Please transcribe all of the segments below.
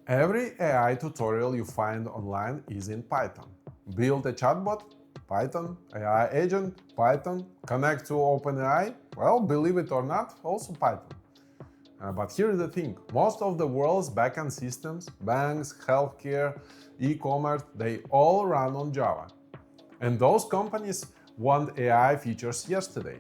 Every AI tutorial you find online is in Python. Build a chatbot? Python. AI agent? Python. Connect to OpenAI? Well, believe it or not, also Python. But here's the thing, most of the world's backend systems, banks, healthcare, e-commerce, they all run on Java. And those companies want AI features yesterday.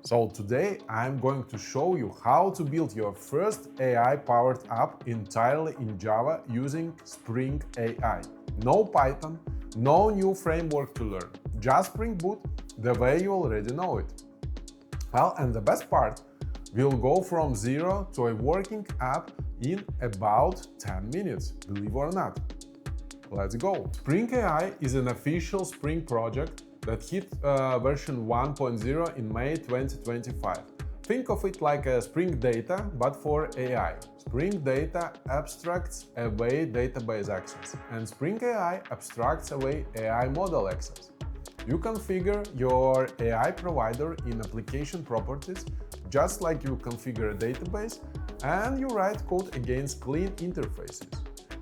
So today I'm going to show you how to build your first AI-powered app entirely in Java using Spring AI. No Python, no new framework to learn, just Spring Boot the way you already know it. Well, and the best part, we'll go from zero to a working app in about 10 minutes, believe or not. Let's go! Spring AI is an official Spring project that hit version 1.0 in May 2025. Think of it like a Spring Data, but for AI. Spring Data abstracts away database access, and Spring AI abstracts away AI model access. You configure your AI provider in application properties, just like you configure a database, and you write code against clean interfaces.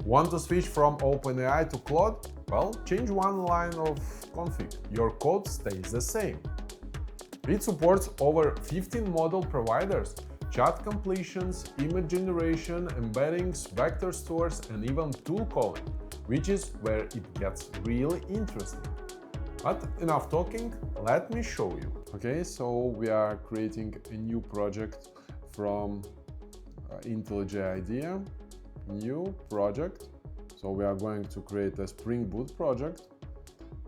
Want to switch from OpenAI to Claude? Well, change one line of config. Your code stays the same. It supports over 15 model providers, chat completions, image generation, embeddings, vector stores, and even tool calling, which is where it gets really interesting. But enough talking, let me show you. Okay, so we are creating a new project from IntelliJ idea. New project. So we are going to create a Spring Boot project.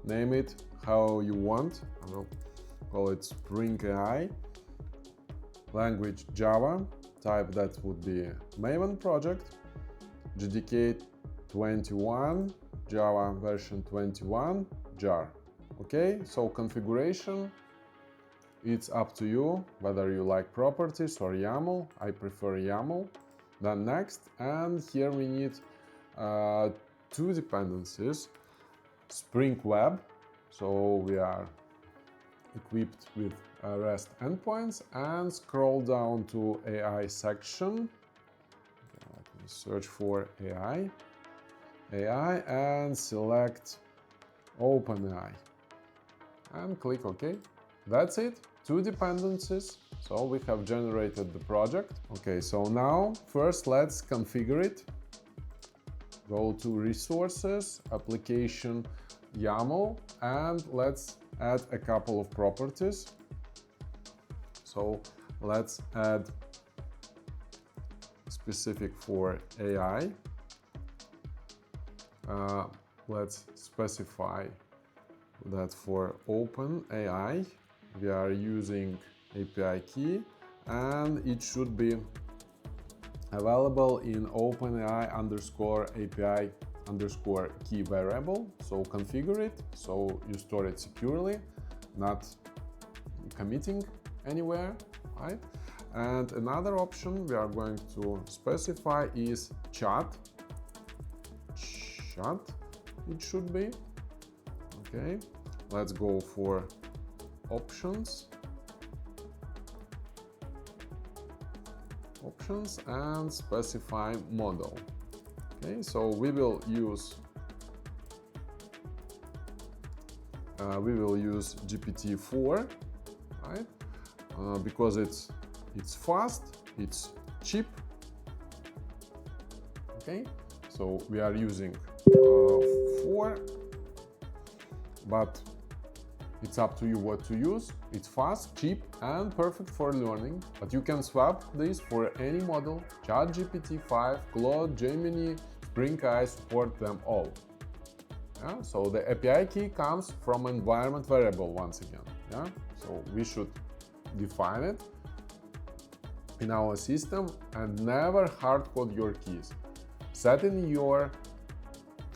Name it how you want. I will call it Spring AI. Language Java. Type that would be Maven project. JDK 21, Java version 21, jar. Okay, so configuration, it's up to you whether you like properties or YAML. I prefer YAML. Then next, and here we need two dependencies. Spring Web, so we are equipped with REST endpoints, and scroll down to AI section. Let me search for AI, and select OpenAI, and click OK. That's it, two dependencies. So we have generated the project. Okay, so now first let's configure it. Go to resources, application, YAML, and let's add a couple of properties. So let's add specific for AI. Let's specify that for OpenAI we are using API key, and it should be available in OpenAI _API _key variable. So configure it so you store it securely, not committing anywhere, right? And another option we are going to specify is chat. It should be. Okay, let's go for options and specify model. Okay, so we will use GPT-4, right? Because it's fast, it's cheap. Okay, so we are using 4, but it's up to you what to use. It's fast, cheap, and perfect for learning, but you can swap this for any model. ChatGPT 5, Claude, Gemini, Spring AI support them all. Yeah? So the API key comes from environment variable once again. Yeah? So we should define it in our system and never hardcode your keys. Set in your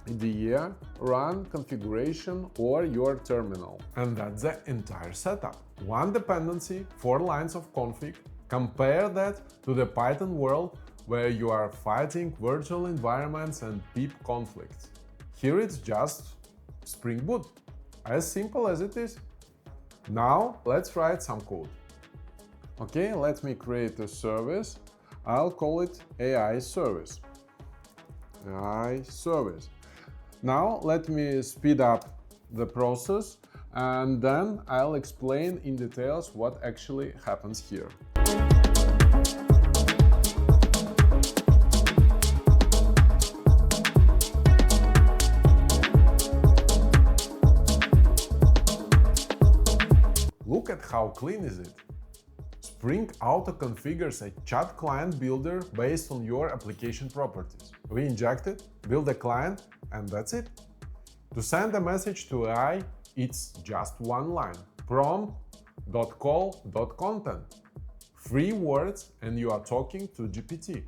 IDE, run configuration or your terminal. And that's the entire setup. One dependency, 4 lines of config. Compare that to the Python world where you are fighting virtual environments and pip conflicts. Here it's just Spring Boot. As simple as it is. Now let's write some code. Okay, let me create a service. I'll call it AI service. AI service. Now let me speed up the process and then I'll explain in details what actually happens here. Look at how clean is it. Spring Auto configures a chat client builder based on your application properties. We inject it, build a client, and that's it. To send a message to AI, it's just one line, prompt.call.content. 3 words and you are talking to GPT.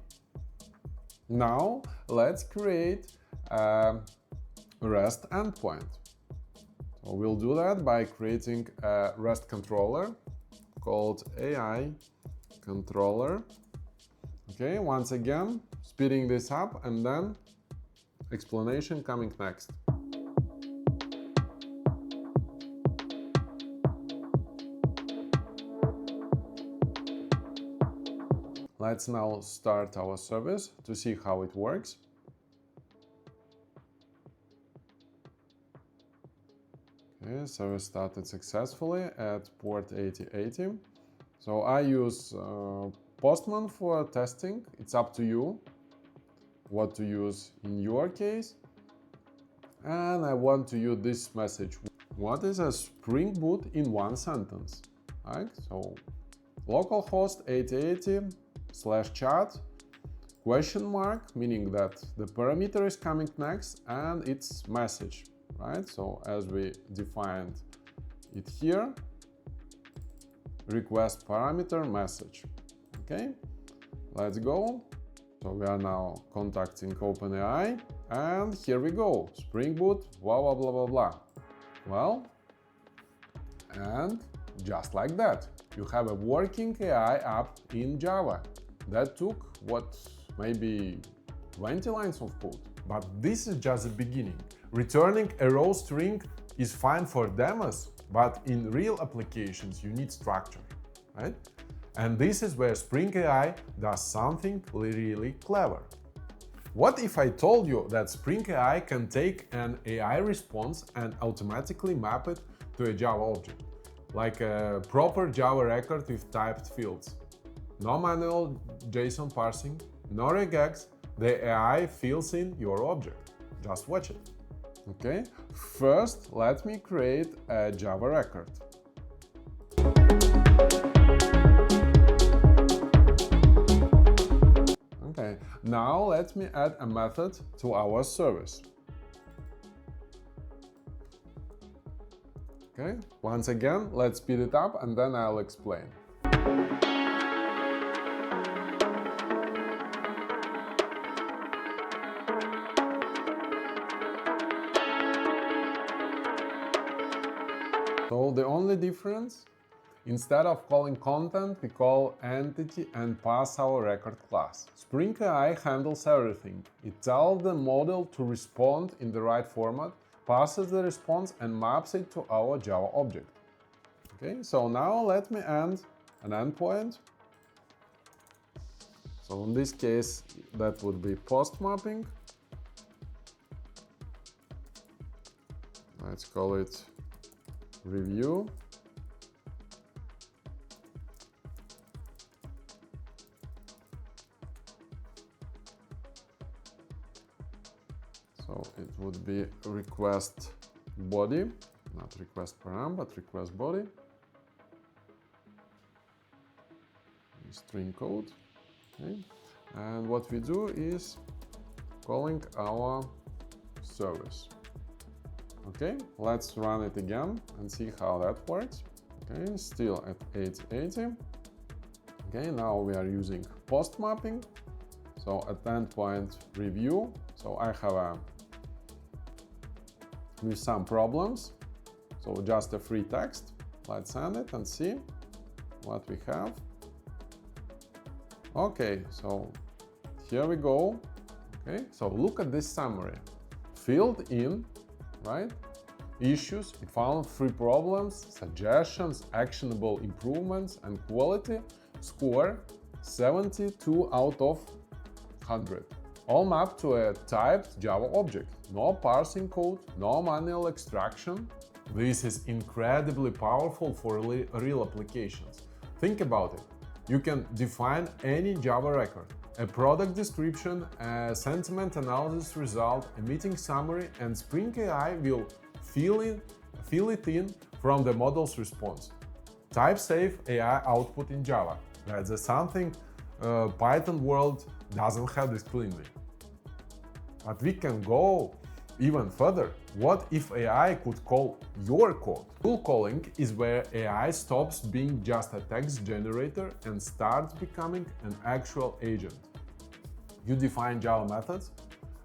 Now let's create a REST endpoint. So we'll do that by creating a REST controller called AI controller. Okay, once again, speeding this up and then explanation coming next. Let's now start our service to see how it works. Okay, service started successfully at port 8080. So I use Postman for testing. It's up to you what to use in your case. And I want to use this message. What is a Spring Boot in one sentence? Right? So localhost 8080/chat question mark, meaning that the parameter is coming next and it's message. Right? So as we defined it here, request parameter message. Okay, let's go. So we are now contacting OpenAI and here we go. Spring Boot, blah, blah, blah, blah, blah. Well, and just like that, you have a working AI app in Java. That took, what, maybe 20 lines of code. But this is just the beginning. Returning a raw string is fine for demos, but in real applications you need structure, right? And this is where Spring AI does something really clever. What if I told you that Spring AI can take an AI response and automatically map it to a Java object, like a proper Java record with typed fields? No manual JSON parsing, no regex, the AI fills in your object. Just watch it. Okay, first let me create a Java record. Okay, now let me add a method to our service. Okay, once again, let's speed it up and then I'll explain. So the only difference, instead of calling content, we call entity and pass our record class. Spring AI handles everything. It tells the model to respond in the right format, passes the response and maps it to our Java object. Okay, so now let me add an endpoint. So in this case, that would be post mapping. Let's call it review. So it would be request body, not request param, but request body. String code. Okay. And what we do is calling our service. Okay, let's run it again and see how that works. Okay, still at 880. Okay, now we are using post mapping. So at endpoint review, so I have with some problems. So just a free text. Let's send it and see what we have. Okay, so here we go. Okay, so look at this summary. Filled in, right? Issues, it found 3 problems, suggestions, actionable improvements, and quality. Score 72 out of 100. all mapped to a typed Java object. No parsing code, no manual extraction. This is incredibly powerful for real applications. Think about it. You can define any Java record, a product description, a sentiment analysis result, a meeting summary, and Spring AI will fill it in from the model's response. Type-safe AI output in Java. That's something Python world doesn't have this cleanly. But we can go even further. What if AI could call your code? Tool calling is where AI stops being just a text generator and starts becoming an actual agent. You define Java methods,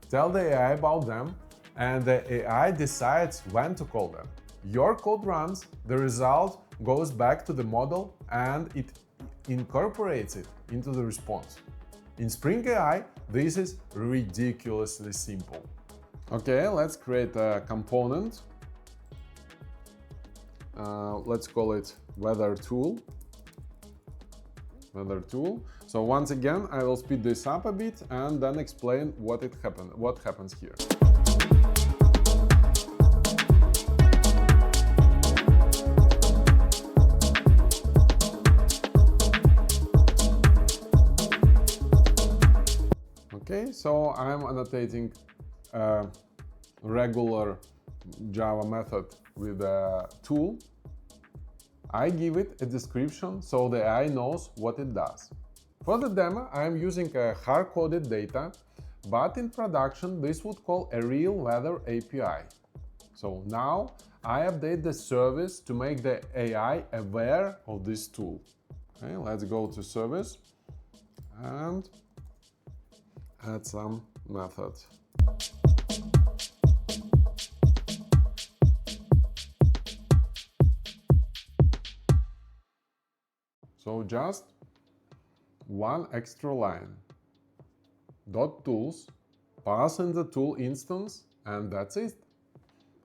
tell the AI about them, and the AI decides when to call them. Your code runs, the result goes back to the model, and it incorporates it into the response. In Spring AI, this is ridiculously simple. Okay, let's create a component. Let's call it weather tool. So once again, I will speed this up a bit and then explain what happens here. Okay, so I'm annotating a regular Java method with a tool. I give it a description so the AI knows what it does. For the demo, I am using a hard-coded data, but in production this would call a real weather API. So now I update the service to make the AI aware of this tool. Okay, let's go to service and add some method. So just one extra line. .tools, pass in the tool instance, and that's it.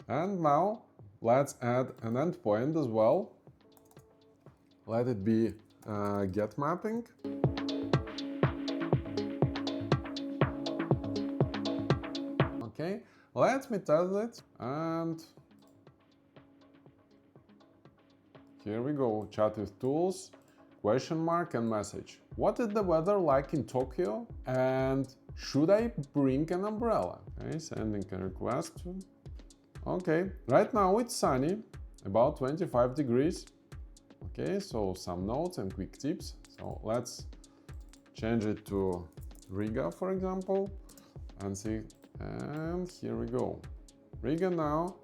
And now let's add an endpoint as well. Let it be get mapping. Okay, let me test it, and here we go. Chat with tools, question mark and message. What is the weather like in Tokyo, and should I bring an umbrella? Okay, sending a request. Okay, right now it's sunny, about 25 degrees. Okay, so some notes and quick tips. So let's change it to Riga, for example, and see. And here we go. Riga now.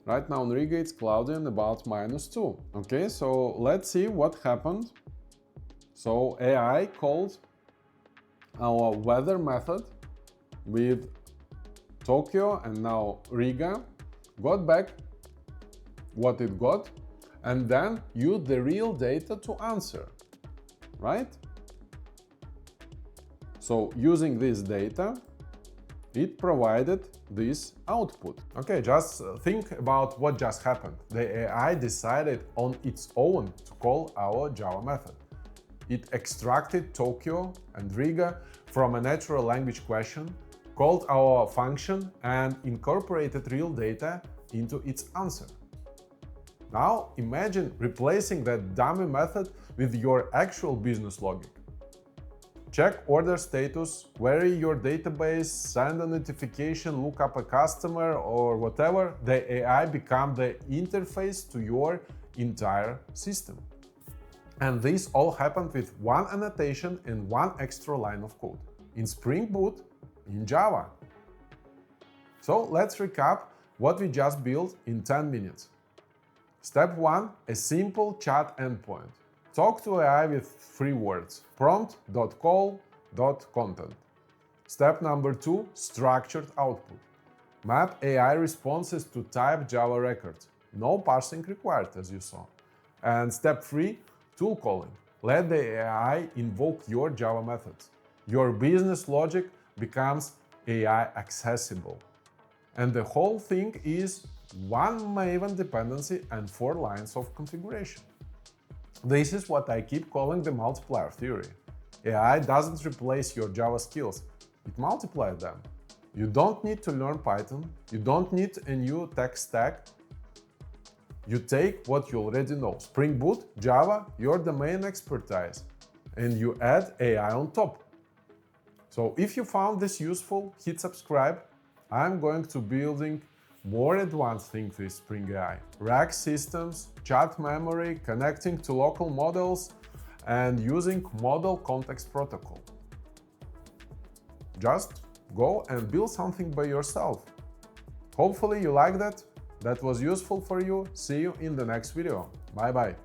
Right now in Riga it's cloudy and about -2. Okay, so let's see what happened. So AI called our weather method with Tokyo and now Riga, got back what it got, and then used the real data to answer, right? So using this data, it provided this output. Okay, just think about what just happened. The AI decided on its own to call our Java method. It extracted Tokyo and Riga from a natural language question, called our function, and incorporated real data into its answer. Now imagine replacing that dummy method with your actual business logic. Check order status, query your database, send a notification, look up a customer or whatever. The AI becomes the interface to your entire system. And this all happened with one annotation and one extra line of code. In Spring Boot, in Java. So let's recap what we just built in 10 minutes. Step 1, a simple chat endpoint. Talk to AI with 3 words, prompt.call.content. Step number 2, structured output. Map AI responses to type Java records. No parsing required, as you saw. And step 3, tool calling. Let the AI invoke your Java methods. Your business logic becomes AI accessible. And the whole thing is ONE Maven dependency and 4 lines of configuration. This is what I keep calling the multiplier theory. AI doesn't replace your Java skills, it multiplied them. You don't need to learn Python, you don't need a new tech stack. You take what you already know, Spring Boot, Java, your domain expertise, and you add AI on top. So if you found this useful, hit subscribe. I'm going to building more advanced things with Spring AI. RAG systems, chat memory, connecting to local models, and using model context protocol. Just go and build something by yourself. Hopefully you like that. That was useful for you. See you in the next video. Bye bye.